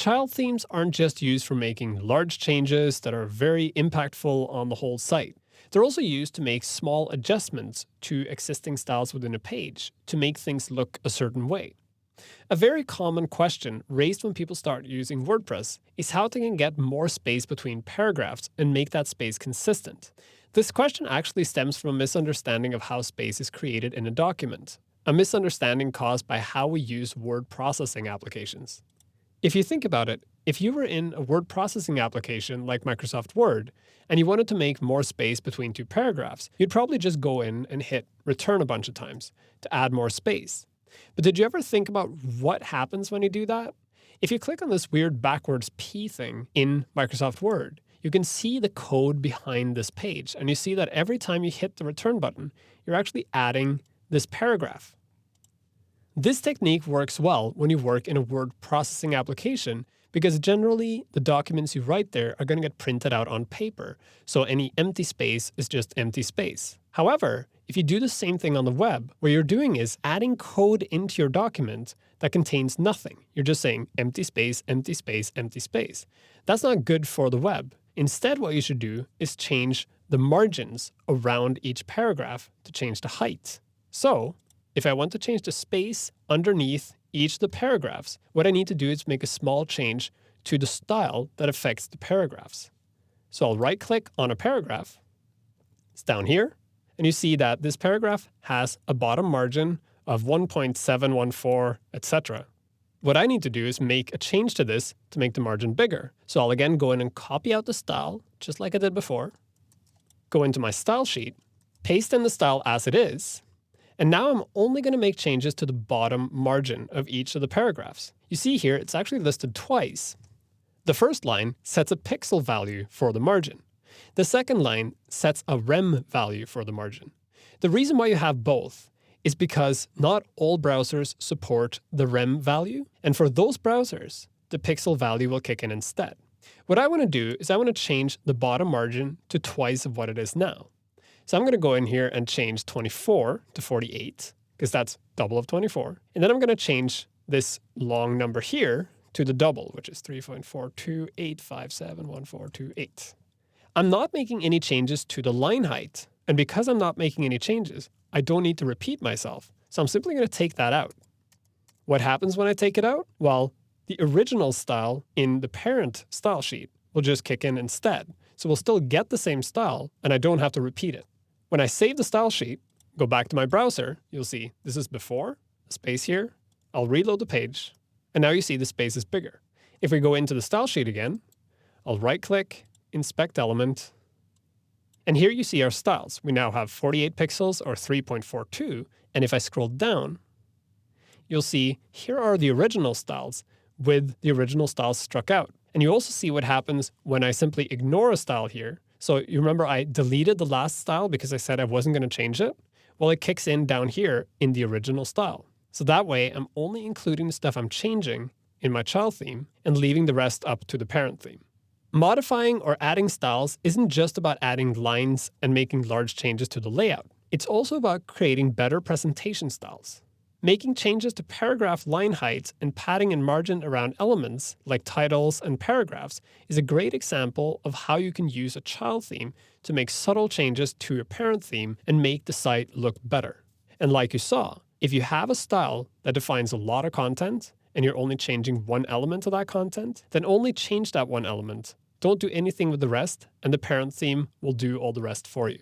Child themes aren't just used for making large changes that are very impactful on the whole site. They're also used to make small adjustments to existing styles within a page to make things look a certain way. A very common question raised when people start using WordPress is how they can get more space between paragraphs and make that space consistent. This question actually stems from a misunderstanding of how space is created in a document, a misunderstanding caused by how we use word processing applications. If you think about it, if you were in a word processing application like Microsoft Word and you wanted to make more space between two paragraphs, you'd probably just go in and hit return a bunch of times to add more space. But did you ever think about what happens when you do that? If you click on this weird backwards P thing in Microsoft Word, you can see the code behind this page, and you see that every time you hit the return button, you're actually adding this paragraph. This technique works well when you work in a word processing application because generally the documents you write there are going to get printed out on paper, so any empty space is just empty space. However, if you do the same thing on the web, what you're doing is adding code into your document that contains nothing. You're just saying empty space, empty space, empty space. That's not good for the web. Instead, what you should do is change the margins around each paragraph to change the height. So, if I want to change the space underneath each of the paragraphs, what I need to do is make a small change to the style that affects the paragraphs. So I'll right-click on a paragraph. It's down here. And you see that this paragraph has a bottom margin of 1.714, etc. What I need to do is make a change to this to make the margin bigger. So I'll again go in and copy out the style, just like I did before. Go into my style sheet, paste in the style as it is, and now I'm only going to make changes to the bottom margin of each of the paragraphs. You see here, it's actually listed twice. The first line sets a pixel value for the margin. The second line sets a rem value for the margin. The reason why you have both is because not all browsers support the rem value, and for those browsers, the pixel value will kick in instead. What I want to do is I want to change the bottom margin to twice of what it is now. So I'm going to go in here and change 24 to 48, because that's double of 24. And then I'm going to change this long number here to the double, which is 3.428571428. I'm not making any changes to the line height. And because I'm not making any changes, I don't need to repeat myself. So I'm simply going to take that out. What happens when I take it out? Well, the original style in the parent style sheet will just kick in instead. So we'll still get the same style, and I don't have to repeat it. When I save the style sheet, go back to my browser, you'll see this is before, a space here. I'll reload the page, and now you see the space is bigger. If we go into the style sheet again, I'll right-click, inspect element, and here you see our styles. We now have 48 pixels or 3.42, and if I scroll down, you'll see here are the original styles with the original styles struck out. And you also see what happens when I simply ignore a style here. So you remember I deleted the last style because I said I wasn't going to change it? Well, it kicks in down here in the original style. So that way, I'm only including the stuff I'm changing in my child theme and leaving the rest up to the parent theme. Modifying or adding styles isn't just about adding lines and making large changes to the layout. It's also about creating better presentation styles. Making changes to paragraph line heights and padding and margin around elements like titles and paragraphs is a great example of how you can use a child theme to make subtle changes to your parent theme and make the site look better. And like you saw, if you have a style that defines a lot of content and you're only changing one element of that content, then only change that one element. Don't do anything with the rest, and the parent theme will do all the rest for you.